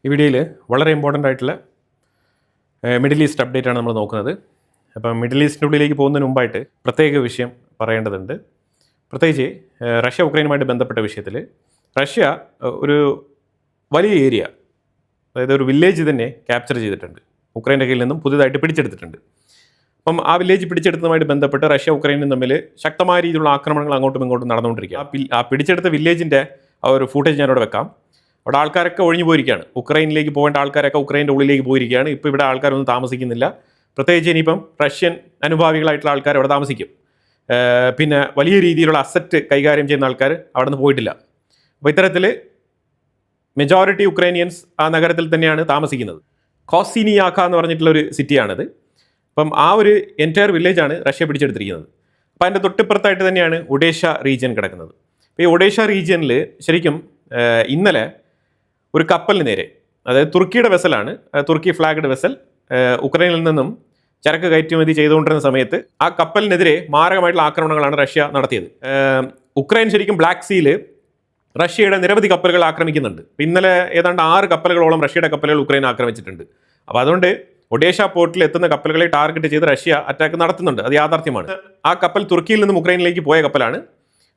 ഈ വീഡിയോയിൽ വളരെ ഇമ്പോർട്ടൻ്റ് ആയിട്ടുള്ള മിഡിൽ ഈസ്റ്റ് അപ്ഡേറ്റ് ആണ് നമ്മൾ നോക്കുന്നത്. അപ്പം മിഡിൽ ഈസ്റ്റിനുള്ളിലേക്ക് പോകുന്നതിന് മുമ്പായിട്ട് പ്രത്യേക വിഷയം പറയേണ്ടതുണ്ട്. പ്രത്യേകിച്ച് റഷ്യ ഉക്രൈനുമായിട്ട് ബന്ധപ്പെട്ട വിഷയത്തിൽ റഷ്യ ഒരു വലിയ ഏരിയ, അതായത് ഒരു വില്ലേജ് തന്നെ ക്യാപ്ചർ ചെയ്തിട്ടുണ്ട്. ഉക്രൈൻ്റെ കയ്യിൽ നിന്നും പുതിയതായിട്ട് പിടിച്ചെടുത്തിട്ടുണ്ട്. അപ്പം ആ വില്ലേജ് പിടിച്ചെടുത്തതുമായിട്ട് ബന്ധപ്പെട്ട് റഷ്യ ഉക്രൈനും തമ്മിൽ ശക്തമായ രീതിയിലുള്ള ആക്രമണങ്ങൾ അങ്ങോട്ടും ഇങ്ങോട്ടും നടന്നുകൊണ്ടിരിക്കുക. ആ പിടിച്ചെടുത്ത വില്ലേജിൻ്റെ ആ ഒരു ഫൂട്ടേജ് ഞാനവിടെ വെക്കാം. അവിടെ ആൾക്കാരൊക്കെ ഒഴിഞ്ഞു പോയിരിക്കുകയാണ്. ഉക്രൈനിലേക്ക് പോകേണ്ട ആൾക്കാരൊക്കെ ഉക്രൈൻ്റെ ഉള്ളിലേക്ക് പോയിരിക്കുകയാണ്. ഇപ്പോൾ ഇവിടെ ആൾക്കാരൊന്നും താമസിക്കുന്നില്ല. പ്രത്യേകിച്ച് ഇനിയിപ്പം റഷ്യൻ അനുഭാവികളായിട്ടുള്ള ആൾക്കാർ അവിടെ താമസിക്കും. പിന്നെ വലിയ രീതിയിലുള്ള അസറ്റ് കൈകാര്യം ചെയ്യുന്ന ആൾക്കാർ അവിടെ നിന്ന് പോയിട്ടില്ല. അപ്പോൾ ഇത്തരത്തിൽ മെജോറിറ്റി ഉക്രൈനിയൻസ് ആ നഗരത്തിൽ തന്നെയാണ് താമസിക്കുന്നത്. കോസിനിയാക്ക എന്ന് പറഞ്ഞിട്ടുള്ളൊരു സിറ്റിയാണിത്. അപ്പം ആ ഒരു എൻറ്റയർ വില്ലേജാണ് റഷ്യ പിടിച്ചെടുത്തിരിക്കുന്നത്. അപ്പോൾ അതിൻ്റെ തൊട്ടിപ്പുറത്തായിട്ട് തന്നെയാണ് ഒഡേഷ റീജിയൻ കിടക്കുന്നത്. അപ്പോൾ ഈ ഒഡേഷ റീജിയനിൽ ശരിക്കും ഇന്നലെ ഒരു കപ്പലിന് നേരെ, അതായത് തുർക്കിയുടെ വെസലാണ്, തുർക്കി ഫ്ലാഗ്ഡ് വെസൽ ഉക്രൈനിൽ നിന്നും ചരക്ക് കയറ്റുമതി ചെയ്തുകൊണ്ടിരുന്ന സമയത്ത് ആ കപ്പലിനെതിരെ മാരകമായിട്ടുള്ള ആക്രമണങ്ങളാണ് റഷ്യ നടത്തിയത്. ഉക്രൈൻ ശരിക്കും ബ്ലാക്ക് സീയിൽ റഷ്യയുടെ നിരവധി കപ്പലുകൾ ആക്രമിക്കുന്നുണ്ട്. ഇന്നലെ ഏതാണ്ട് 6 കപ്പലുകളോളം റഷ്യയുടെ കപ്പലുകൾ ഉക്രൈൻ ആക്രമിച്ചിട്ടുണ്ട്. അപ്പോൾ അതുകൊണ്ട് ഒഡേഷ പോർട്ടിൽ എത്തുന്ന കപ്പലുകളെ ടാർഗറ്റ് ചെയ്ത് റഷ്യ അറ്റാക്ക് നടത്തുന്നുണ്ട്. അത് യാഥാർത്ഥ്യമാണ്. ആ കപ്പൽ തുർക്കിയിൽ നിന്നും ഉക്രൈനിലേക്ക് പോയ കപ്പലാണ്.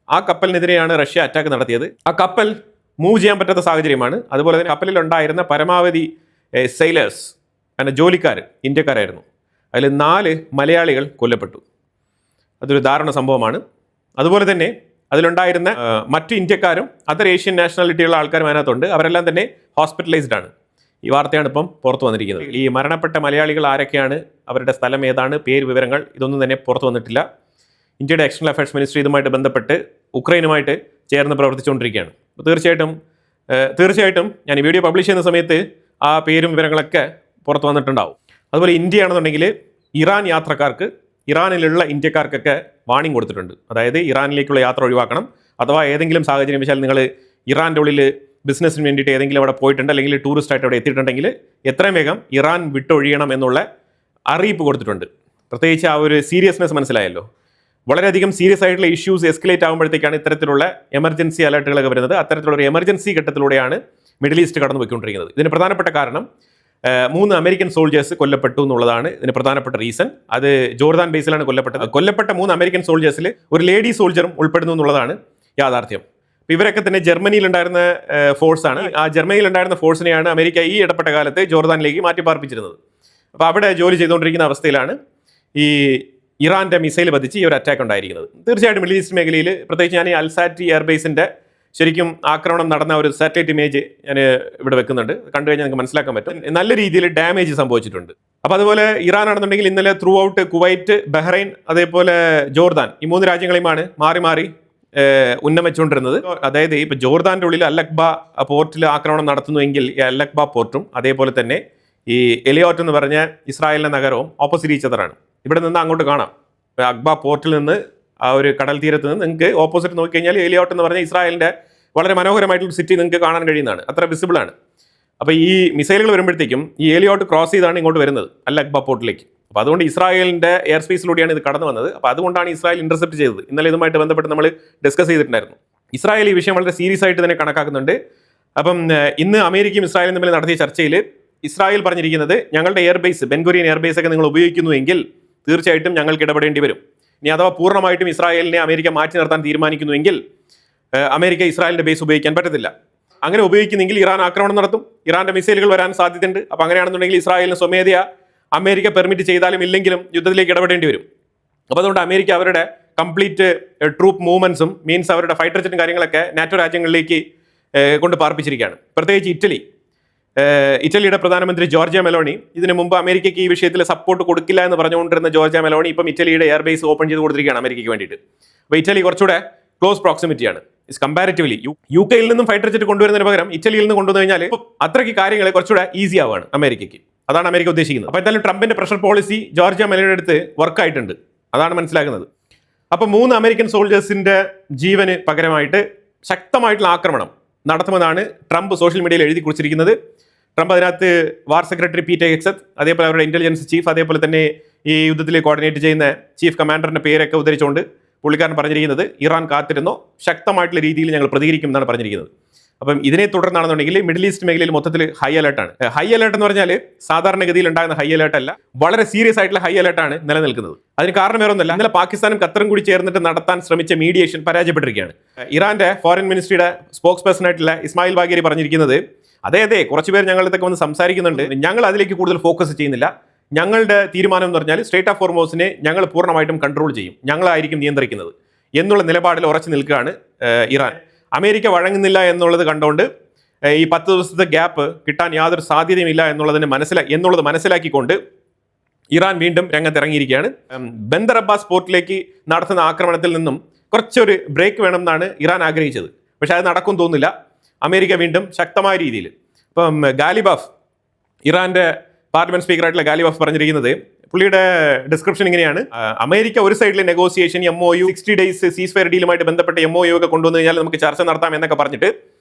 ആ കപ്പലിനെതിരെയാണ് റഷ്യ അറ്റാക്ക് നടത്തിയത്. ആ കപ്പൽ മൂവ് ചെയ്യാൻ പറ്റാത്ത സാഹചര്യമാണ്. അതുപോലെ തന്നെ കപ്പലിൽ ഉണ്ടായിരുന്ന പരമാവധി സെയിലേഴ്സ്, അങ്ങനെ ജോലിക്കാർ ഇന്ത്യക്കാരായിരുന്നു. അതിൽ 4 മലയാളികൾ കൊല്ലപ്പെട്ടു. അതൊരു ദാരുണ സംഭവമാണ്. അതുപോലെ തന്നെ അതിലുണ്ടായിരുന്ന മറ്റു ഇന്ത്യക്കാരും അതർ ഏഷ്യൻ നാഷണാലിറ്റിയുള്ള ആൾക്കാരും അതിനകത്തുണ്ട്. അവരെല്ലാം തന്നെ ഹോസ്പിറ്റലൈസ്ഡ് ആണ്. ഈ വാർത്തയാണ് ഇപ്പം പുറത്തു വന്നിരിക്കുന്നത്. ഈ മരണപ്പെട്ട മലയാളികൾ ആരൊക്കെയാണ്, അവരുടെ സ്ഥലം ഏതാണ്, പേര് വിവരങ്ങൾ ഇതൊന്നും തന്നെ പുറത്തു വന്നിട്ടില്ല. ഇന്ത്യയുടെ എക്സ്റ്റേണൽ അഫയേഴ്സ് മിനിസ്ട്രി ഇതുമായിട്ട് ബന്ധപ്പെട്ട് ഉക്രൈനുമായിട്ട് ചേർന്ന് പ്രവർത്തിച്ചുകൊണ്ടിരിക്കുകയാണ്. തീർച്ചയായിട്ടും ഞാൻ ഈ വീഡിയോ പബ്ലിഷ് ചെയ്യുന്ന സമയത്ത് ആ പേരും വിവരങ്ങളൊക്കെ പുറത്തു വന്നിട്ടുണ്ടാവും. അതുപോലെ ഇന്ത്യയാണെന്നുണ്ടെങ്കിൽ ഇറാൻ യാത്രക്കാർക്ക്, ഇറാനിലുള്ള ഇന്ത്യക്കാർക്കൊക്കെ വാണിംഗ് കൊടുത്തിട്ടുണ്ട്. അതായത് ഇറാനിലേക്കുള്ള യാത്ര ഒഴിവാക്കണം. അഥവാ ഏതെങ്കിലും സാഹചര്യം വെച്ചാൽ നിങ്ങൾ ഇറാൻ്റെ ഉള്ളിൽ ബിസിനസ്സിന് വേണ്ടിയിട്ട് ഏതെങ്കിലും അവിടെ പോയിട്ടുണ്ട്, അല്ലെങ്കിൽ ടൂറിസ്റ്റായിട്ട് അവിടെ എത്തിയിട്ടുണ്ടെങ്കിൽ എത്രയും വേഗം ഇറാൻ വിട്ടൊഴിയണം എന്നുള്ള അറിയിപ്പ് കൊടുത്തിട്ടുണ്ട്. പ്രത്യേകിച്ച് ആ ഒരു സീരിയസ്നെസ് മനസ്സിലായല്ലോ. വളരെയധികം സീരിയസ് ആയിട്ടുള്ള ഇഷ്യൂസ് എസ്കലേറ്റ് ആകുമ്പോഴത്തേക്കാണ് ഇത്തരത്തിലുള്ള എമർജൻസി അലർട്ടുകളൊക്കെ വരുന്നത്. അത്തരത്തിലുള്ള ഒരു എമർജൻസി ഘട്ടത്തിലൂടെയാണ് മിഡിൽ ഈസ്റ്റ് കടന്നു പോയിക്കൊണ്ടിരിക്കുന്നത്. ഇതിന് പ്രധാനപ്പെട്ട കാരണം 3 അമേരിക്കൻ സോൾജേഴ്സ് കൊല്ലപ്പെട്ടു എന്നുള്ളതാണ് ഇതിന് പ്രധാനപ്പെട്ട റീസൺ. അത് ജോർദാൻ ബേസിലാണ് കൊല്ലപ്പെട്ടത്. കൊല്ലപ്പെട്ട 3 അമേരിക്കൻ സോൾജേഴ്സിൽ ഒരു ലേഡി സോൾജറും ഉൾപ്പെടുന്നു എന്നുള്ളതാണ് യാഥാർത്ഥ്യം. ഇവരൊക്കെ തന്നെ ജർമ്മനിയിലുണ്ടായിരുന്ന ഫോഴ്സാണ്. ആ ജർമ്മനിയിലുണ്ടായിരുന്ന ഫോഴ്സിനെയാണ് അമേരിക്ക ഈ ഇടപെട്ട കാലത്ത് ജോർദാനിലേക്ക് മാറ്റിപ്പാർപ്പിച്ചിരുന്നത്. അപ്പോൾ അവിടെ ജോലി ചെയ്തുകൊണ്ടിരിക്കുന്ന അവസ്ഥയിലാണ് ഈ ഇറാൻ്റെ മിസൈൽ പതിച്ച് ഈ ഒരു അറ്റാക്ക് ഉണ്ടായിരിക്കുന്നത്. തീർച്ചയായിട്ടും മിഡിൽ ഈസ്റ്റ് മേഖലയിൽ, പ്രത്യേകിച്ച് ഞാൻ ഈ അൽസാറ്റി എയർബേസിൻ്റെ ശരിക്കും ആക്രമണം നടന്ന ഒരു സാറ്റലൈറ്റ് ഇമേജ് ഞാൻ ഇവിടെ വെക്കുന്നുണ്ട്. കണ്ടു കഴിഞ്ഞാൽ നിങ്ങൾക്ക് മനസ്സിലാക്കാൻ പറ്റും. നല്ല രീതിയിൽ ഡാമേജ് സംഭവിച്ചിട്ടുണ്ട്. അപ്പോൾ അതുപോലെ ഇറാൻ ആണെന്നുണ്ടെങ്കിൽ ഇന്നലെ ത്രൂ ഔട്ട് കുവൈറ്റ്, ബഹ്റൈൻ, അതേപോലെ ജോർദാൻ, ഈ 3 രാജ്യങ്ങളെയുമാണ് മാറി മാറി ഉന്നമിച്ചുകൊണ്ടിരുന്നത്. അതായത് ഇപ്പോൾ ജോർദാൻ്റെ ഉള്ളിൽ അൽ-അഖ്ബ പോർട്ടിൽ ആക്രമണം നടത്തുന്നുവെങ്കിൽ ഈ അൽ-അഖ്ബ പോർട്ടും അതേപോലെ തന്നെ ഈ എലിയോട്ട് എന്ന് പറഞ്ഞ ഇസ്രായേലിൻ്റെ നഗരവും ഓപ്പോസിറ്റ് ഈച്ച് അതറാണ്. ഇവിടെ നിന്ന് അങ്ങോട്ട് കാണാം. അഖ്ബ പോർട്ടിൽ നിന്ന് ആ ഒരു കടൽ തീരത്ത് നിന്ന് നിങ്ങൾക്ക് ഓപ്പോസിറ്റ് നോക്കിക്കഴിഞ്ഞാൽ എലിയോട്ട് എന്ന് പറഞ്ഞ ഇസ്രായേലിൻ്റെ വളരെ മനോഹരമായിട്ടുള്ള സിറ്റി നിങ്ങൾക്ക് കാണാൻ കഴിയുന്നതാണ്. അത്ര വിസിബിളാണ്. അപ്പോൾ ഈ മിസൈലുകൾ വരുമ്പോഴത്തേക്കും ഈ എലിയോട്ട് ക്രോസ് ചെയ്താണ് ഇങ്ങോട്ട് വരുന്നത് അൽ-അഖ്ബ പോർട്ടിലേക്ക്. അപ്പോൾ അതുകൊണ്ട് ഇസ്രായേലിൻ്റെ എയർ സ്പേസിലൂടെയാണ് ഇത് കടന്നു വന്നത്. അപ്പോൾ അതുകൊണ്ടാണ് ഇസ്രായേൽ ഇന്റർസെപ്റ്റ് ചെയ്തത്. ഇന്നലെ ഇതുമായിട്ട് ബന്ധപ്പെട്ട് നമ്മൾ ഡിസ്കസ് ചെയ്തിട്ടുണ്ടായിരുന്നു. ഇസ്രായേൽ ഈ വിഷയം വളരെ സീരിയസ് ആയിട്ട് തന്നെ കണക്കാക്കുന്നുണ്ട്. അപ്പം ഇന്ന് അമേരിക്കയും ഇസ്രായേലും തമ്മിൽ നടത്തിയ ചർച്ചയിൽ ഇസ്രായേൽ പറഞ്ഞിരിക്കുന്നത്, ഞങ്ങളുടെ എയർബേസ്, ബെൻഗുരിയൻ എയർബേസ് ഒക്കെ നിങ്ങൾ ഉപയോഗിക്കുന്നുവെങ്കിൽ തീർച്ചയായിട്ടും ഞങ്ങൾക്ക് ഇടപെടേണ്ടി വരും. ഇനി അഥവാ പൂർണ്ണമായിട്ടും ഇസ്രായേലിനെ അമേരിക്ക മാറ്റി നിർത്താൻ തീരുമാനിക്കുന്നുവെങ്കിൽ അമേരിക്ക ഇസ്രായേലിൻ്റെ ബേസ് ഉപയോഗിക്കാൻ പറ്റത്തില്ല. അങ്ങനെ ഉപയോഗിക്കുന്നെങ്കിൽ ഇറാൻ ആക്രമണം നടത്തും, ഇറാൻ്റെ മിസൈലുകൾ വരാൻ സാധ്യതയുണ്ട്. അപ്പോൾ അങ്ങനെയാണെന്നുണ്ടെങ്കിൽ ഇസ്രായേലിന് സ്വമേധയാ അമേരിക്ക പെർമിറ്റ് ചെയ്താലും ഇല്ലെങ്കിലും യുദ്ധത്തിലേക്ക് ഇടപെടേണ്ടി വരും. അപ്പോൾ അതുകൊണ്ട് അമേരിക്ക അവരുടെ കംപ്ലീറ്റ് ട്രൂപ്പ് മൂവ്മെൻറ്റ്സും മീൻസ് അവരുടെ ഫൈറ്റർ ജെറ്റും കാര്യങ്ങളൊക്കെ നാറ്റോ രാജ്യങ്ങളിലേക്ക് കൊണ്ട് പാർപ്പിച്ചിരിക്കുകയാണ്. പ്രത്യേകിച്ച് ഇറ്റലിയുടെ പ്രധാനമന്ത്രി ജോർജിയ മെലോണി, ഇതിനു മുമ്പ് അമേരിക്കയ്ക്ക് ഈ വിഷയത്തിൽ സപ്പോർട്ട് കൊടുക്കില്ല എന്ന് പറഞ്ഞുകൊണ്ടിരുന്ന ജോർജിയ മെലോണി ഇപ്പം ഇറ്റലിയുടെ എയർബേസ് ഓപ്പൺ ചെയ്ത് കൊടുത്തിരിക്കുകയാണ് അമേരിക്കയ്ക്ക് വേണ്ടിയിട്ട്. അപ്പോൾ ഇറ്റലി കുറച്ചുകൂടെ ക്ലോസ് പ്രോക്സിമിറ്റിയാണ് കമ്പാരിറ്റീവ്ലി. യു കെയിൽ നിന്നും ഫൈറ്റർ ജെറ്റ് കൊണ്ടുവരുന്നതിന് പകരം ഇറ്റലിയിൽ നിന്ന് കൊണ്ടുവന്നു കഴിഞ്ഞാൽ അത്രയ്ക്ക് കാര്യങ്ങൾ കുറച്ചുകൂടെ ഈസി ആവുകയാണ് അമേരിക്കയ്ക്ക്. അതാണ് അമേരിക്ക ഉദ്ദേശിക്കുന്നത്. അപ്പോൾ എന്തായാലും ട്രംപിന്റെ പ്രഷർ പോളിസി ജോർജിയ മെലോണിയുടെ അടുത്ത് വർക്കായിട്ടുണ്ട്. അതാണ് മനസ്സിലാക്കുന്നത്. അപ്പോൾ 3 അമേരിക്കൻ സോൾജേഴ്സിന്റെ ജീവന് പകരമായിട്ട് ശക്തമായിട്ടുള്ള ആക്രമണം നടത്തുമെന്നാണ് ട്രംപ് സോഷ്യൽ മീഡിയയിൽ എഴുതി കുറിച്ചിരിക്കുന്നത്. ട്രംപ് അതിനകത്ത് വാർ സെക്രട്ടറി പീറ്റർ ഹെക്സത്ത്, അതേപോലെ അവരുടെ ഇന്റലിജൻസ് ചീഫ്, അതേപോലെ തന്നെ ഈ യുദ്ധത്തിൽ കോർഡിനേറ്റ് ചെയ്യുന്ന ചീഫ് കമാൻഡറിന്റെ പേരൊക്കെ ഉദ്ധരിച്ചുകൊണ്ട് പുള്ളിക്കാരൻ പറഞ്ഞിരിക്കുന്നത്, ഇറാൻ കാത്തിരുന്നോ, ശക്തമായിട്ടുള്ള രീതിയിൽ ഞങ്ങൾ പ്രതികരിക്കും എന്നാണ് പറഞ്ഞിരിക്കുന്നത്. അപ്പം ഇതിനെ തുടർന്നാണെന്നുണ്ടെങ്കിൽ മിഡിൽ ഈസ്റ്റ് മേഖലയിൽ മൊത്തത്തിൽ ഹൈ അലേർട്ടാണ്. ഹൈ അലേർട്ട് എന്ന് പറഞ്ഞാൽ സാധാരണഗതിയിൽ ഉണ്ടാകുന്ന ഹൈ അലേർട്ട് അല്ല, വളരെ സീരിയസ് ആയിട്ടുള്ള ഹൈ അലേർട്ടാണ് നിലനിൽക്കുന്നത്. അതിന് കാരണം വേറെ ഒന്നുമല്ല, ഇന്നലെ പാകിസ്ഥാനും ഖത്തറും കൂടി ചേർന്നിട്ട് നടത്താൻ ശ്രമിച്ച മീഡിയേഷൻ പരാജയപ്പെട്ടിരിക്കുകയാണ്. ഇറാന്റെ ഫോറിൻ മിനിസ്ട്രിയുടെ സ്പോക്സ് പേഴ്സൺ ആയിട്ടുള്ള ഇസ്മായിൽ ബാഗേരി പറഞ്ഞിരിക്കുന്നത്, അതെ കുറച്ചുപേർ ഞങ്ങൾ ഇതൊക്കെ വന്ന് സംസാരിക്കുന്നുണ്ട്, ഞങ്ങൾ അതിലേക്ക് കൂടുതൽ ഫോക്കസ് ചെയ്യുന്നില്ല. ഞങ്ങളുടെ തീരുമാനം എന്ന് പറഞ്ഞാൽ സ്ട്രേറ്റ് ഓഫ് ഹോർമോസിനെ ഞങ്ങൾ പൂർണ്ണമായിട്ടും കൺട്രോൾ ചെയ്യും, ഞങ്ങളായിരിക്കും നിയന്ത്രിക്കുന്നത് എന്നുള്ള നിലപാടിൽ ഉറച്ചു നിൽക്കുകയാണ് ഇറാൻ. അമേരിക്ക വഴങ്ങുന്നില്ല എന്നുള്ളത് കണ്ടുകൊണ്ട് ഈ 10 ദിവസത്തെ ഗ്യാപ്പ് കിട്ടാൻ യാതൊരു സാധ്യതയുമില്ല എന്നുള്ളത് മനസ്സിലാക്കിക്കൊണ്ട് ഇറാൻ വീണ്ടും രംഗത്തിറങ്ങിയിരിക്കുകയാണ്. ബന്ദർ അബ്ബാസ് പോർട്ടിലേക്ക് നടത്തുന്ന ആക്രമണത്തിൽ നിന്നും കുറച്ചൊരു ബ്രേക്ക് വേണമെന്നാണ് ഇറാൻ ആഗ്രഹിച്ചത്. പക്ഷെ അത് നടക്കും തോന്നുന്നില്ല. അമേരിക്ക വീണ്ടും ശക്തമായ രീതിയിൽ ഇപ്പം ഗാലിബാഫ്, ഇറാന്റെ പാർലമെന്റ് സ്പീക്കറായിട്ടുള്ള ഗാലിബാഫ് പറഞ്ഞിരിക്കുന്നത്, പുള്ളിയുടെ ഡിസ്ക്രിപ്ഷൻ ഇങ്ങനെയാണ്: അമേരിക്ക ഒരു സൈഡിലെ negotiation MOU 60 days ceasefire ഡീലുമായിട്ട് ബന്ധപ്പെട്ട MOU ഒക്കെ കൊണ്ടുവന്നു കഴിഞ്ഞാൽ നമുക്ക് ചർച്ച നടത്താം എന്നൊക്കെ പറഞ്ഞിട്ട്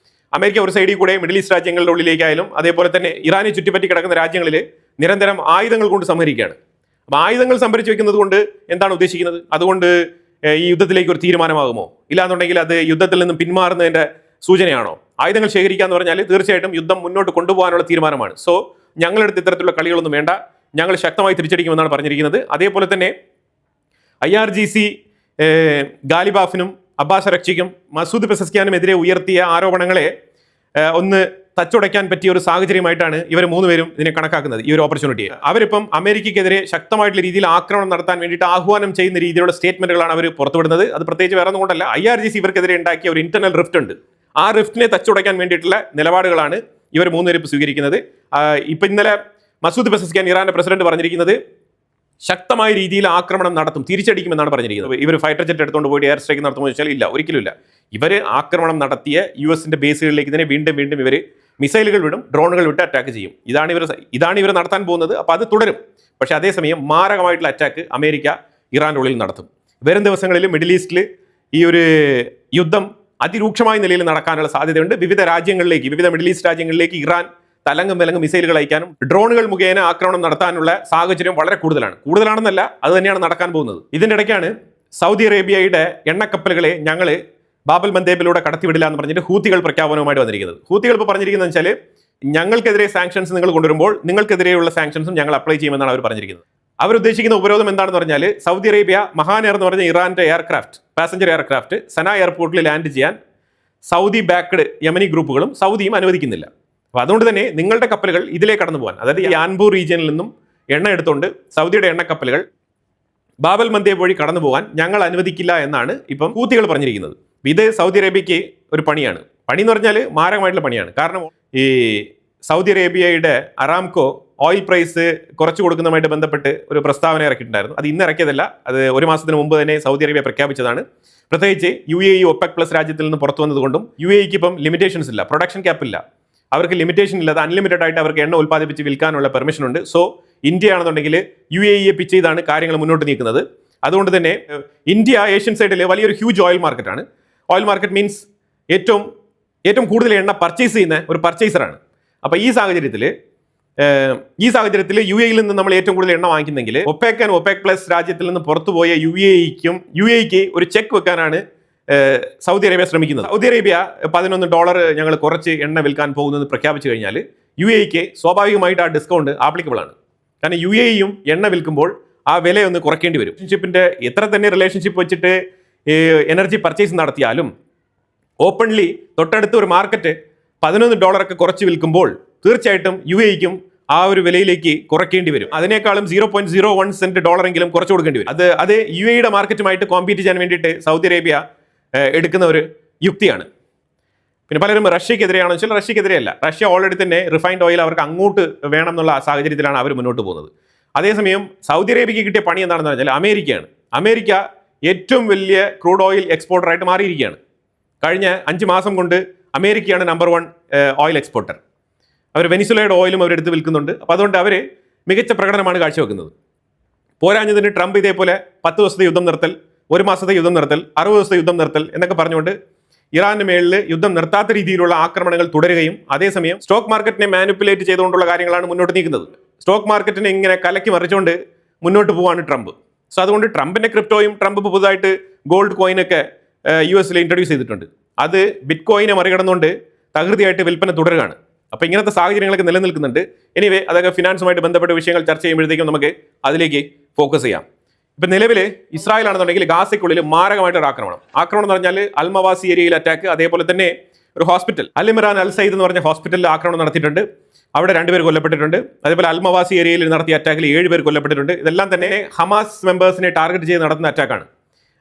അമേരിക്ക ഒരു സൈഡിൽ കൂടെ മിഡിൽ ഈസ്റ്റ് രാജ്യങ്ങളുടെ ഉള്ളിലേക്കായാലും അതേപോലെ തന്നെ ഇറാനെ ചുറ്റിപ്പറ്റി കിടക്കുന്ന രാജ്യങ്ങളിൽ നിരന്തരം ആയുധങ്ങൾ കൊണ്ട് സംഹരിക്കുകയാണ്. അപ്പോൾ ആയുധങ്ങൾ സംഭരിച്ചു വെക്കുന്നത് കൊണ്ട് എന്താണ് ഉദ്ദേശിക്കുന്നത്? അതുകൊണ്ട് ഈ യുദ്ധത്തിലേക്ക് ഒരു തീരുമാനമാകുമോ? ഇല്ലാന്നുണ്ടെങ്കിൽ അത് യുദ്ധത്തിൽ നിന്നും പിന്മാറുന്നതിന്റെ സൂചനയാണോ? ആയുധങ്ങൾ ശേഖരിക്കുക എന്ന് പറഞ്ഞാൽ തീർച്ചയായിട്ടും യുദ്ധം മുന്നോട്ട് കൊണ്ടുപോകാനുള്ള തീരുമാനമാണ്. സോ ഞങ്ങളെടുത്ത് ഇത്തരത്തിലുള്ള കളികളൊന്നും വേണ്ട, ഞങ്ങൾ ശക്തമായി തിരിച്ചടിക്കുമെന്നാണ് പറഞ്ഞിരിക്കുന്നത്. അതേപോലെ തന്നെ IRGC ഗാലിബാഫിനും അബ്ബാസ് അരക്ചിക്കും മസൂദ് പെസസ്കിയാനും എതിരെ ഉയർത്തിയ ആരോപണങ്ങളെ ഒന്ന് തച്ചുടയ്ക്കാൻ പറ്റിയ ഒരു സാഹചര്യമായിട്ടാണ് ഇവർ 3 പേരും ഇതിനെ കണക്കാക്കുന്നത്, ഈ ഒരു ഓപ്പർച്യൂണിറ്റിയെ. അവരിപ്പം അമേരിക്കയ്ക്കെതിരെ ശക്തമായിട്ടുള്ള രീതിയിൽ ആക്രമണം നടത്താൻ വേണ്ടിയിട്ട് ആഹ്വാനം ചെയ്യുന്ന രീതിയിലുള്ള സ്റ്റേറ്റ്മെന്റുകളാണ് അവർ പുറത്തുവിടുന്നത്. അത് പ്രത്യേകിച്ച് വേറെ ഒന്നും കൊണ്ടല്ല, IRGC ഇവർക്കെതിരെ ഉണ്ടാക്കിയ ഒരു ഇന്റർണൽ റിഫ്റ്റ് ഉണ്ട്. ആ റിഫ്റ്റിനെ തച്ചുടയ്ക്കാൻ വേണ്ടിയിട്ടുള്ള നിലപാടുകളാണ് ഇവർ 3 പേരും സ്വീകരിക്കുന്നത്. ഇപ്പൊ ഇന്നലെ മസൂദ് പെസസ്കിയാൻ, ഇറാന്റെ പ്രസിഡന്റ്, പറഞ്ഞിരിക്കുന്നത് ശക്തമായ രീതിയിൽ ആക്രമണം നടത്തും, തിരിച്ചടിക്കുമെന്നാണ് പറഞ്ഞിരിക്കുന്നത്. ഇവർ ഫൈറ്റർ ജെറ്റ് എടുത്തുകൊണ്ട് പോയിട്ട് എയർ സ്ട്രൈക്ക് നടത്തുമ്പോൾ ചോദിച്ചാൽ ഇല്ല, ഒരിക്കലും ഇല്ല. ഇവർ ആക്രമണം നടത്തിയ US-ന്റെ ബേസുകളിലേക്ക് തന്നെ വീണ്ടും ഇവർ മിസൈലുകൾ വിടും, ഡ്രോണുകൾ വിട്ട് അറ്റാക്ക് ചെയ്യും. ഇതാണ് ഇവർ നടത്താൻ പോകുന്നത്. അപ്പോൾ അത് തുടരും. പക്ഷേ അതേസമയം മാരകമായിട്ടുള്ള അറ്റാക്ക് അമേരിക്ക ഇറാന്റെ ഉള്ളിൽ നടത്തും. വരും ദിവസങ്ങളിൽ മിഡിൽ ഈസ്റ്റിൽ ഈ ഒരു യുദ്ധം അതിരൂക്ഷമായ നിലയിൽ നടക്കാനുള്ള സാധ്യതയുണ്ട്. വിവിധ മിഡിൽ ഈസ്റ്റ് രാജ്യങ്ങളിലേക്ക് ഇറാൻ തലങ്ങും വിലങ്ങും മിസൈലുകൾ അയക്കാനും ഡ്രോണുകൾ മുഖേന ആക്രമണം നടത്താനുള്ള സാഹചര്യം വളരെ കൂടുതലാണെന്നല്ല, അത് തന്നെയാണ് നടക്കാൻ പോകുന്നത്. ഇതിന്റെ ഇടയ്ക്കാണ് സൗദി അറേബ്യയുടെ എണ്ണക്കപ്പലുകളെ ഞങ്ങൾ ബാബൽ മന്ദേബിലൂടെ കടത്തിവിടില്ല എന്ന് പറഞ്ഞിട്ട് ഹൂത്തികൾ പ്രഖ്യാപനവുമായിട്ട് വന്നിരിക്കുന്നത്. ഹൂത്തികൾ ഇപ്പോൾ പറഞ്ഞിരിക്കുന്നത് വെച്ചാൽ, ഞങ്ങൾക്കെതിരെ സാങ്ഷൻസ് നിങ്ങൾ കൊണ്ടുവരുമ്പോൾ നിങ്ങൾക്കെതിരെയുള്ള സാങ്ഷൻസും ഞങ്ങൾ അപ്ലൈ ചെയ്യുമെന്നാണ് അവർ പറഞ്ഞിരിക്കുന്നത്. അവരുദ്ദേശിക്കുന്ന ഉപരോധം എന്താണെന്ന് പറഞ്ഞാൽ, സൗദി അറേബ്യ മഹാനെയർ എന്ന് പറഞ്ഞ ഇറാന്റെ പാസഞ്ചർ എയർക്രാഫ്റ്റ് സന എയർപോർട്ടിൽ ലാൻഡ് ചെയ്യാൻ സൗദി ബാക്ക്ഡ് യമനി ഗ്രൂപ്പുകളും സൗദിയും അനുവദിക്കുന്നില്ല. അപ്പോൾ അതുകൊണ്ട് തന്നെ നിങ്ങളുടെ കപ്പലുകൾ ഇതിലേ കടന്നു പോകാൻ, അതായത് ഈ ആൻപൂർ റീജിയനിൽ നിന്നും എണ്ണ എടുത്തുകൊണ്ട് സൗദിയുടെ എണ്ണക്കപ്പലുകൾ ബാബൽ മന്ദേബ് വഴി കടന്നു പോകാൻ ഞങ്ങൾ അനുവദിക്കില്ല എന്നാണ് ഇപ്പം ഹൂത്തികൾ പറഞ്ഞിരിക്കുന്നത്. ഇത് സൗദി അറേബ്യയ്ക്ക് ഒരു പണി എന്ന് പറഞ്ഞാൽ മാരകമായിട്ടുള്ള പണിയാണ്. കാരണം ഈ സൗദി അറേബ്യയുടെ അറാംകോ ഓയിൽ പ്രൈസ് കുറച്ച് കൊടുക്കുന്നതുമായിട്ട് ബന്ധപ്പെട്ട് ഒരു പ്രസ്താവന ഇറക്കിയിട്ടുണ്ടായിരുന്നു. അത് ഇന്ന് ഇറക്കിയതല്ല, അത് 1 മാസത്തിന് മുമ്പ് തന്നെ സൗദി അറേബ്യ പ്രഖ്യാപിച്ചതാണ്. പ്രത്യേകിച്ച് UAE OPEC+ രാജ്യത്തിൽ നിന്ന് പുറത്തു വന്നതുകൊണ്ടും UAEക്ക് ഇപ്പം ലിമിറ്റേഷൻസ് ഇല്ല, പ്രൊഡക്ഷൻ ക്യാപ്പ് ഇല്ല, അവർക്ക് ലിമിറ്റേഷൻ ഇല്ലാതെ അൺലിമിറ്റഡ് ആയിട്ട് അവർക്ക് എണ്ണ ഉൽപ്പാദിപ്പിച്ച് വിൽക്കാനുള്ള പെർമിഷൻ ഉണ്ട്. സോ ഇന്ത്യ ആണെന്നുണ്ടെങ്കിൽ UAEയെ പിച്ച് ചെയ്താണ് കാര്യങ്ങൾ മുന്നോട്ട് നീക്കുന്നത്. അതുകൊണ്ട് തന്നെ ഇന്ത്യ ഏഷ്യൻ സൈഡിൽ വലിയൊരു ഹ്യൂജ് ഓയിൽ മാർക്കറ്റാണ്. ഓയിൽ മാർക്കറ്റ് മീൻസ് ഏറ്റവും കൂടുതൽ എണ്ണ പർച്ചേസ് ചെയ്യുന്ന ഒരു പർച്ചേസറാണ്. അപ്പോൾ ഈ സാഹചര്യത്തിൽ UAEയിൽ നിന്ന് നമ്മൾ ഏറ്റവും കൂടുതൽ എണ്ണ വാങ്ങിക്കുന്നെങ്കിൽ OPEC+ രാജ്യത്തിൽ നിന്ന് പുറത്തുപോയ UAEക്ക് ഒരു ചെക്ക് വെക്കാനാണ് സൗദി അറേബ്യ ശ്രമിക്കുന്നത്. സൗദി അറേബ്യ $11 ഞങ്ങൾ കുറച്ച് എണ്ണ വിൽക്കാൻ പോകുന്നത് പ്രഖ്യാപിച്ചു കഴിഞ്ഞാൽ UAEക്ക് സ്വാഭാവികമായിട്ട് ആ ഡിസ്കൗണ്ട് ആപ്ലിക്കബിൾ ആണ്. കാരണം UAEയും എണ്ണ വിൽക്കുമ്പോൾ ആ വിലയൊന്ന് കുറയ്ക്കേണ്ടി വരും. റിലേഷൻഷിപ്പിന്റെ എത്ര തന്നെ റിലേഷൻഷിപ്പ് വെച്ചിട്ട് എനർജി പർച്ചേസ് നടത്തിയാലും ഓപ്പൺലി തൊട്ടടുത്ത് ഒരു മാർക്കറ്റ് $11 ഒക്കെ കുറച്ച് വിൽക്കുമ്പോൾ തീർച്ചയായിട്ടും UAEക്കും ആ ഒരു വിലയിലേക്ക് കുറയ്ക്കേണ്ടി വരും. അതിനേക്കാളും $0.01 എങ്കിലും കുറച്ച് കൊടുക്കേണ്ടി വരും. അത് UAEയുടെ മാർക്കറ്റുമായിട്ട് കോമ്പീറ്റ് ചെയ്യാൻ വേണ്ടിയിട്ട് സൗദി അറേബ്യ എടുക്കുന്ന ഒരു യുക്തിയാണ്. പിന്നെ പലരും റഷ്യക്കെതിരെയാണെന്ന് വെച്ചാൽ റഷ്യക്കെതിരെയല്ല, റഷ്യ ഓൾറെഡി തന്നെ റിഫൈൻഡ് ഓയിൽ അവർക്ക് അങ്ങോട്ട് വേണം എന്നുള്ള സാഹചര്യത്തിലാണ് അവർ മുന്നോട്ട് പോകുന്നത്. അതേസമയം സൗദി അറേബ്യക്ക് കിട്ടിയ പണി എന്താണെന്ന് പറഞ്ഞാൽ അമേരിക്ക ഏറ്റവും വലിയ ക്രൂഡ് ഓയിൽ എക്സ്പോർട്ടറായിട്ട് മാറിയിരിക്കുകയാണ്. കഴിഞ്ഞ 5 മാസം കൊണ്ട് അമേരിക്കയാണ് നമ്പർ 1 ഓയിൽ എക്സ്പോർട്ടർ. അവർ വെനിസുലയുടെ ഓയിലും അവരെടുത്ത് വിൽക്കുന്നുണ്ട്. അപ്പോൾ അതുകൊണ്ട് അവർ മികച്ച പ്രകടനമാണ് കാഴ്ചവെക്കുന്നത്. പോരാഞ്ഞതിന് ട്രംപ് ഇതേപോലെ 10 ദിവസത്തെ യുദ്ധം നിർത്തൽ, 1 മാസത്തെ യുദ്ധം നിർത്തൽ, 60 ദിവസത്തെ യുദ്ധം നിർത്തൽ എന്നൊക്കെ പറഞ്ഞുകൊണ്ട് ഇറാന് മേളിൽ യുദ്ധം നിർത്താത്ത രീതിയിലുള്ള ആക്രമണങ്ങൾ തുടരുകയും അതേസമയം സ്റ്റോക്ക് മാർക്കറ്റിനെ മാനിപ്പുലേറ്റ് ചെയ്തുകൊണ്ടുള്ള കാര്യങ്ങളാണ് മുന്നോട്ട് നീക്കുന്നത്. സ്റ്റോക്ക് മാർക്കറ്റിനെ ഇങ്ങനെ കലക്കി മറിച്ചുകൊണ്ട് മുന്നോട്ട് പോവാണ് ട്രംപ്. സോ അതുകൊണ്ട് ട്രംപിന്റെ ക്രിപ്റ്റോയും ട്രംപ് പുതുതായിട്ട് ഗോൾഡ് കോയിനൊക്കെ US ഇൻട്രൊഡ്യൂസ് ചെയ്തിട്ടുണ്ട്. അത് ബിറ്റ് കോയിനെ മറികടന്നുകൊണ്ട് തകൃതിയായിട്ട് വിൽപ്പന തുടരുകയാണ്. അപ്പോൾ ഇങ്ങനത്തെ സാഹചര്യങ്ങളൊക്കെ നിലനിൽക്കുന്നുണ്ട്. എനിവേ അതൊക്കെ ഫിനാൻസുമായിട്ട് ബന്ധപ്പെട്ട വിഷയങ്ങൾ ചർച്ച ചെയ്യുമ്പോഴത്തേക്കും നമുക്ക് അതിലേക്ക് ഫോക്കസ് ചെയ്യാം. ഇപ്പം നിലവിൽ ഇസ്രായേൽ ആണെന്നുണ്ടെങ്കിൽ ഗാസയ്ക്കുള്ളിൽ മാരകമായിട്ടൊരു ആക്രമണം എന്ന് പറഞ്ഞാൽ അൽമവാസി ഏരിയയിൽ അറ്റാക്ക്, അതേപോലെ തന്നെ ഒരു ഹോസ്പിറ്റൽ അൽ-ഇമ്രാൻ അൽ സയ്യിദ് എന്ന് പറഞ്ഞ ഹോസ്പിറ്റലിൽ ആക്രമണം നടത്തിയിട്ടുണ്ട്. അവിടെ 2 പേർ കൊല്ലപ്പെട്ടിട്ടുണ്ട്. അതേപോലെ അൽമവാസി ഏരിയയിൽ നടത്തിയ അറ്റാക്കിൽ 7 പേർ കൊല്ലപ്പെട്ടിട്ടുണ്ട്. ഇതെല്ലാം തന്നെ ഹമാസ് മെമ്പേഴ്സിനെ ടാർഗറ്റ് ചെയ്ത് നടത്തുന്ന അറ്റാക്കാണ്.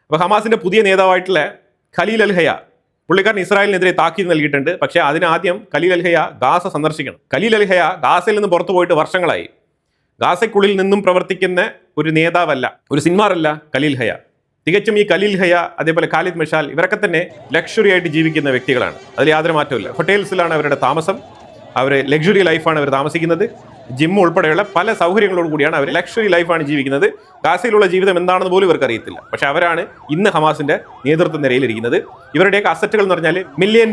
അപ്പോൾ ഹമാസിന്റെ പുതിയ നേതാവായിട്ടുള്ള ഖലീൽ അൽ ഹയ പുള്ളിക്കാരൻ ഇസ്രായേലിനെതിരെ താക്കീത് നൽകിയിട്ടുണ്ട്. പക്ഷേ അതിനാദ്യം ഖലീൽ അൽ ഹയ ഗാസ സന്ദർശിക്കണം. ഖലീൽ അൽ ഹയ ഗാസയിൽ നിന്ന് പുറത്തു പോയിട്ട് വർഷങ്ങളായി. ഗാസയ്ക്കുള്ളിൽ നിന്നും പ്രവർത്തിക്കുന്ന ഒരു നേതാവല്ല, ഒരു സിന്മാറല്ല ഖലീൽ ഹയ. തികച്ചും ഈ ഖലീൽ ഹയ അതേപോലെ ഖാലിദ് മഷാൽ ഇവരൊക്കെ തന്നെ ലക്ഷറി ആയിട്ട് ജീവിക്കുന്ന വ്യക്തികളാണ്. അതിൽ യാതൊരു മാറ്റമില്ല. ഹോട്ടൽസിലാണ് അവരുടെ താമസം, അവർ ലക്ഷറി ലൈഫാണ് അവർ താമസിക്കുന്നത്. ജിം ഉൾപ്പെടെയുള്ള പല സൗകര്യങ്ങളോട് കൂടിയാണ് അവർ ലക്ഷറി ലൈഫാണ് ജീവിക്കുന്നത്. ഗാസയിലുള്ള ജീവിതം എന്താണെന്ന് പോലും ഇവർക്ക് അറിയത്തില്ല. പക്ഷെ അവരാണ് ഇന്ന് ഹമാസിന്റെ നേതൃത്വ നിരയിലിരിക്കുന്നത്. ഇവരുടെയൊക്കെ അസറ്റുകൾ എന്ന് പറഞ്ഞാൽ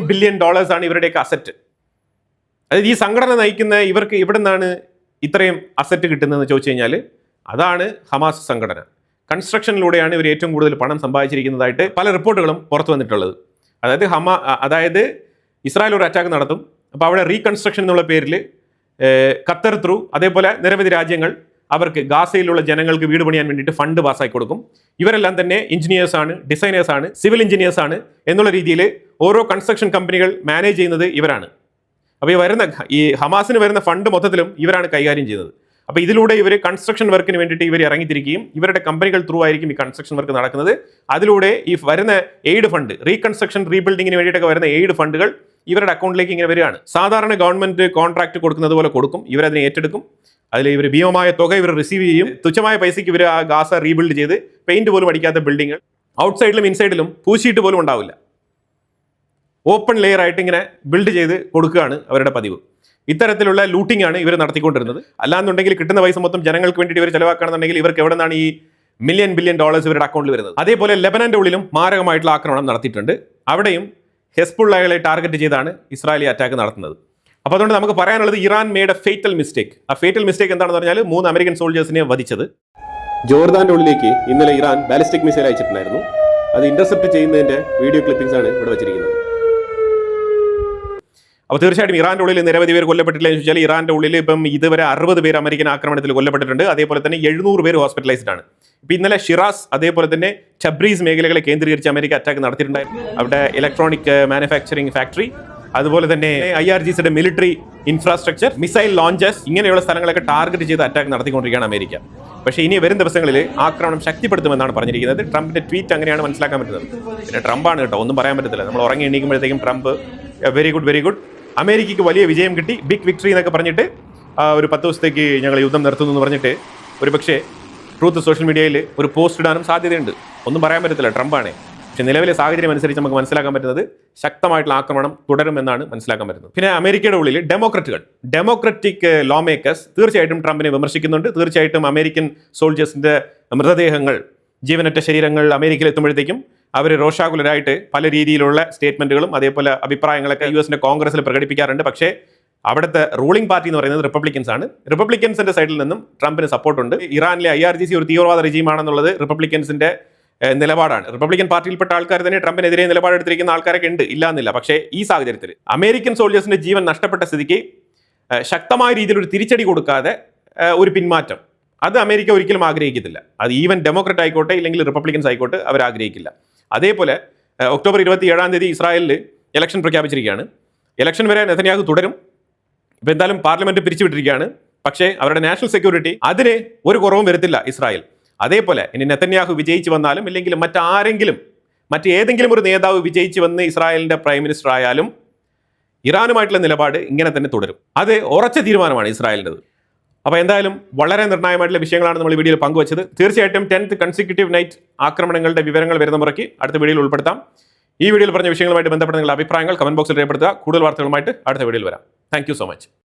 ബില്യൺ ഡോളേഴ്സ് ആണ് ഇവരുടെയൊക്കെ അസറ്റ്. അതായത് ഈ സംഘടന നയിക്കുന്ന ഇവർക്ക് എവിടെ നിന്നാണ് ഇത്രയും അസറ്റ് കിട്ടുന്നതെന്ന് ചോദിച്ചു കഴിഞ്ഞാൽ അതാണ് ഹമാസ് സംഘടന. കൺസ്ട്രക്ഷനിലൂടെയാണ് ഇവർ ഏറ്റവും കൂടുതൽ പണം സമ്പാദിച്ചിരിക്കുന്നതായിട്ട് പല റിപ്പോർട്ടുകളും പുറത്തു വന്നിട്ടുള്ളത്. അതായത് ഇസ്രായേൽ ഒരു അറ്റാക്ക് നടത്തും, അപ്പോൾ അവിടെ റീകൺസ്ട്രക്ഷൻ എന്നുള്ള പേരിൽ ഖത്തർ ത്രൂ അതേപോലെ നിരവധി രാജ്യങ്ങൾ അവർക്ക് ഗാസയിലുള്ള ജനങ്ങൾക്ക് വീട് പണിയാൻ വേണ്ടിയിട്ട് ഫണ്ട് പാസ്സാക്കി കൊടുക്കും. ഇവരെല്ലാം തന്നെ എഞ്ചിനീയേഴ്സാണ്, ഡിസൈനേഴ്സാണ്, സിവിൽ എഞ്ചിനീയേഴ്സാണ് എന്നുള്ള രീതിയിൽ ഓരോ കൺസ്ട്രക്ഷൻ കമ്പനികൾ മാനേജ് ചെയ്യുന്നത് ഇവരാണ്. അപ്പോൾ ഈ ഹമാസിന് വരുന്ന ഫണ്ട് മൊത്തത്തിലും ഇവരാണ് കൈകാര്യം ചെയ്യുന്നത്. അപ്പോൾ ഇതിലൂടെ ഇവർ കൺസ്ട്രക്ഷൻ വർക്കിന് വേണ്ടിയിട്ട് ഇവർ ഇറങ്ങിത്തിരിക്കുകയും ഇവരുടെ കമ്പനികൾ ത്രൂ ആയിരിക്കും ഈ കൺസ്ട്രക്ഷൻ വർക്ക് നടക്കുന്നത്. അതിലൂടെ ഈ വരുന്ന എയ്ഡ് ഫണ്ട്, റീകൺസ്ട്രക്ഷൻ റീബിൽഡിങ്ങിന് വേണ്ടിയിട്ടൊക്കെ വരുന്ന എയ്ഡ് ഫണ്ടുകൾ ഇവരുടെ അക്കൗണ്ടിലേക്ക് ഇങ്ങനെ വരികയാണ്. സാധാരണ ഗവൺമെന്റ് കോൺട്രാക്ട് കൊടുക്കുന്നത് പോലെ കൊടുക്കും, ഇവരതിനെ ഏറ്റെടുക്കും. അതിൽ ഇവർ ഭീമമായ തുക ഇവർ റിസീവ് ചെയ്യും. തുച്ഛമായ പൈസയ്ക്ക് ഇവർ ആ ഗാസ റീബിൽഡ് ചെയ്ത് പെയിന്റ് പോലും അടിക്കാത്ത ബിൽഡിങ്ങൾ ഔട്ട്സൈഡിലും ഇൻസൈഡിലും പൂശിയിട്ട് പോലും ഉണ്ടാവില്ല, ഓപ്പൺ ലെയർ ആയിട്ട് ഇങ്ങനെ ബിൽഡ് ചെയ്ത് കൊടുക്കുകയാണ് അവരുടെ പതിവ്. ഇത്തരത്തിലുള്ള ലൂട്ടിംഗ് ആണ് ഇവർ നടത്തിക്കൊണ്ടിരുന്നത്. അല്ലാന്നുണ്ടെങ്കിൽ കിട്ടുന്ന പൈസ മൊത്തം ജനങ്ങൾക്ക് വേണ്ടിയിട്ട് ഇവർ ചിലവാക്കുകയാണെന്നുണ്ടെങ്കിൽ ഇവർക്ക് എവിടെ നിന്നാണ് ഈ ബില്യൺ ഡോളേഴ്സ് ഇവരുടെ അക്കൗണ്ടിൽ വരുന്നത്? അതേപോലെ ലെബനന്റെ ഉള്ളിലും മാരകമായിട്ടുള്ള ആക്രമണം നടത്തിയിട്ടുണ്ട്. അവിടെയും ഹെസ്ബുള്ളകളെ ടാർഗറ്റ് ചെയ്താണ് ഇസ്രായേലി അറ്റാക്ക് നടത്തുന്നത്. അപ്പോൾ അതുകൊണ്ട് നമുക്ക് പറയാനുള്ളത് Iran made A fatal mistake. ആ ഫേറ്റൽ മിസ്റ്റേക്ക് എന്താണെന്ന് പറഞ്ഞാൽ 3 അമേരിക്കൻ സോൾജേഴ്സിനെ വധിച്ചത്. ജോർദാന്റെ ഉള്ളിലേക്ക് ഇന്നലെ ഇറാൻ ബാലിസ്റ്റിക് മിസൈൽ അയച്ചിട്ടുണ്ടായിരുന്നു. അത് ഇന്റർസെപ്റ്റ് ചെയ്യുന്നതിന്റെ വീഡിയോ ക്ലിപ്പിംഗ്സ് ആണ് ഇവിടെ വെച്ചിരിക്കുന്നത്. അപ്പോൾ തീർച്ചയായിട്ടും ഇറാന്റെ ഉള്ളിൽ നിരവധി പേർ കൊല്ലപ്പെട്ടില്ല എന്ന് ചോദിച്ചാൽ ഇറാന്റെ ഉള്ളിൽ ഇപ്പം ഇതുവരെ 60 പേർ അമേരിക്കൻ ആക്രമണത്തിൽ കൊല്ലപ്പെട്ടിട്ടുണ്ട്. അതേപോലെ തന്നെ 700 പേർ ഹോസ്പിറ്റലൈസ്ഡ് ആണ്. ഇപ്പം ഇന്നലെ ഷിറാസ് അതേപോലെ തന്നെ ഛബ്രീസ് മേഖലകളെ കേന്ദ്രീകരിച്ച് അമേരിക്ക അറ്റാക്ക് നടത്തിയിട്ടുണ്ടായിരുന്നു. അവിടെ ഇലക്ട്രോണിക് മാനുഫാക്ചറിംഗ് ഫാക്ടറി, അതുപോലെ തന്നെ IRGCയുടെ മിലിറ്ററി ഇൻഫ്രാസ്ട്രക്ചർ, മിസൈൽ ലോഞ്ചസ്, ഇങ്ങനെയുള്ള സ്ഥലങ്ങളൊക്കെ ടാർഗറ്റ് ചെയ്ത് അറ്റാക്ക് നടത്തിക്കൊണ്ടിരിക്കുകയാണ് അമേരിക്ക. പക്ഷേ ഇനി വരും ദിവസങ്ങളിൽ ആക്രമണം ശക്തിപ്പെടുത്തുമെന്നാണ് പറഞ്ഞിരിക്കുന്നത്. ട്രംപിന്റെ ട്വീറ്റ് അങ്ങനെയാണ് മനസ്സിലാക്കാൻ പറ്റുന്നത്. പിന്നെ ട്രംപാണ് കേട്ടോ, ഒന്നും പറയാൻ പറ്റത്തില്ല. നമ്മൾ ഉറങ്ങി എണീക്കുമ്പോഴത്തേക്കും ട്രംപ് വെരി ഗുഡ് അമേരിക്കയ്ക്ക് വലിയ വിജയം കിട്ടി, ബിഗ് വിക്ടറി എന്നൊക്കെ പറഞ്ഞിട്ട് ഒരു 10 ദിവസത്തേക്ക് ഞങ്ങൾ യുദ്ധം നിർത്തുന്നു എന്ന് പറഞ്ഞിട്ട് ഒരു പക്ഷേ ട്രൂത്ത് സോഷ്യൽ മീഡിയയിൽ ഒരു പോസ്റ്റ് ഇടാനും സാധ്യതയുണ്ട്. ഒന്നും പറയാൻ പറ്റത്തില്ല, ട്രംപാണ്. പക്ഷേ നിലവിലെ സാഹചര്യം അനുസരിച്ച് നമുക്ക് മനസ്സിലാക്കാൻ പറ്റുന്നത് ശക്തമായിട്ടുള്ള ആക്രമണം തുടരുമെന്നാണ് മനസ്സിലാക്കാൻ പറ്റുന്നത്. പിന്നെ അമേരിക്കയുടെ ഉള്ളിൽ ഡെമോക്രറ്റിക് ലോ മേക്കേഴ്സ് തീർച്ചയായിട്ടും ട്രംപിനെ വിമർശിക്കുന്നുണ്ട്. തീർച്ചയായിട്ടും അമേരിക്കൻ സോൾജേഴ്സിന്റെ മൃതദേഹങ്ങൾ, ജീവനറ്റ ശരീരങ്ങൾ അമേരിക്കയിൽ എത്തുമ്പോഴത്തേക്കും അവർ രോഷാകുലരായിട്ട് പല രീതിയിലുള്ള സ്റ്റേറ്റ്മെന്റുകളും അതേപോലെ അഭിപ്രായങ്ങളൊക്കെ US കോൺഗ്രസിൽ പ്രകടിപ്പിക്കാറുണ്ട്. പക്ഷേ അവിടുത്തെ റൂളിംഗ് പാർട്ടി എന്ന് പറയുന്നത് റിപ്പബ്ലിക്കൻസ് ആണ്. റിപ്പബ്ലിക്കൻസിന്റെ സൈഡിൽ നിന്നും ട്രംപിന് സപ്പോർട്ടുണ്ട്. ഇറാനിലെ IRGC ഒരു തീവ്രവാദ റെജീമാണെന്നുള്ളത് റിപ്പബ്ലിക്കൻസിന്റെ നിലപാടാണ്. റിപ്പബ്ലിക്കൻ പാർട്ടിയിൽപ്പെട്ട ആൾക്കാർ തന്നെ ട്രംപിനെതിരെ നിലപാടെടുത്തിരിക്കുന്ന ആൾക്കാരൊക്കെ ഉണ്ട്, ഇല്ലാന്നില്ല. പക്ഷേ ഈ സാഹചര്യത്തിൽ അമേരിക്കൻ സോൾജേഴ്സിന്റെ ജീവൻ നഷ്ടപ്പെട്ട സ്ഥിതിക്ക് ശക്തമായ രീതിയിൽ ഒരു തിരിച്ചടി കൊടുക്കാതെ ഒരു പിന്മാറ്റം അത് അമേരിക്ക ഒരിക്കലും ആഗ്രഹിക്കത്തില്ല. അത് ഈവൻ ഡെമോക്രാറ്റ് ആയിക്കോട്ടെ ഇല്ലെങ്കിൽ റിപ്പബ്ലിക്കൻസ് ആയിക്കോട്ടെ അവർ ആഗ്രഹിക്കില്ല. അതേപോലെ ഒക്ടോബർ 27 ഇസ്രായേലിൽ ഇലക്ഷൻ പ്രഖ്യാപിച്ചിരിക്കുകയാണ്. ഇലക്ഷൻ വരെ നെതന്യാഹു തുടരും. ഇപ്പം എന്തായാലും പാർലമെന്റ് പിരിച്ചുവിട്ടിരിക്കുകയാണ്. പക്ഷേ അവരുടെ നാഷണൽ സെക്യൂരിറ്റി അതിന് ഒരു കുറവും വരുത്തില്ല ഇസ്രായേൽ. അതേപോലെ ഇനി നെതന്യാഹു വിജയിച്ച് വന്നാലും ഇല്ലെങ്കിൽ മറ്റേതെങ്കിലും ഒരു നേതാവ് വിജയിച്ച് വന്ന് ഇസ്രായേലിന്റെ പ്രൈം മിനിസ്റ്റർ ആയാലും ഇറാനുമായിട്ടുള്ള നിലപാട് ഇങ്ങനെ തന്നെ തുടരും. അത് ഉറച്ച തീരുമാനമാണ് ഇസ്രായേലിൻ്റെത്. അപ്പോൾ എന്തായാലും വളരെ നിർണായകമായിട്ടുള്ള വിഷയങ്ങളാണ് നമ്മൾ ഈ വീഡിയോയിൽ പങ്കുവച്ചത്. തീർച്ചയായിട്ടും 10th കൺസിക്യൂട്ടീവ് നൈറ്റ് ആക്രമണങ്ങളുടെ വിവരങ്ങൾ വരുന്ന മുറയ്ക്ക് അടുത്ത വീഡിയോയിൽ ഉൾപ്പെടുത്താം. ഈ വീഡിയോയിൽ പറഞ്ഞ വിഷയങ്ങളുമായിട്ട് ബന്ധപ്പെട്ട നിങ്ങളുടെ അഭിപ്രായങ്ങൾ കമന്റ് ബോക്സിൽ രേഖപ്പെടുത്തുക. കൂടുതൽ വാർത്തകളുമായിട്ട് അടുത്ത വീഡിയോയിൽ വരാം. Thank you so much.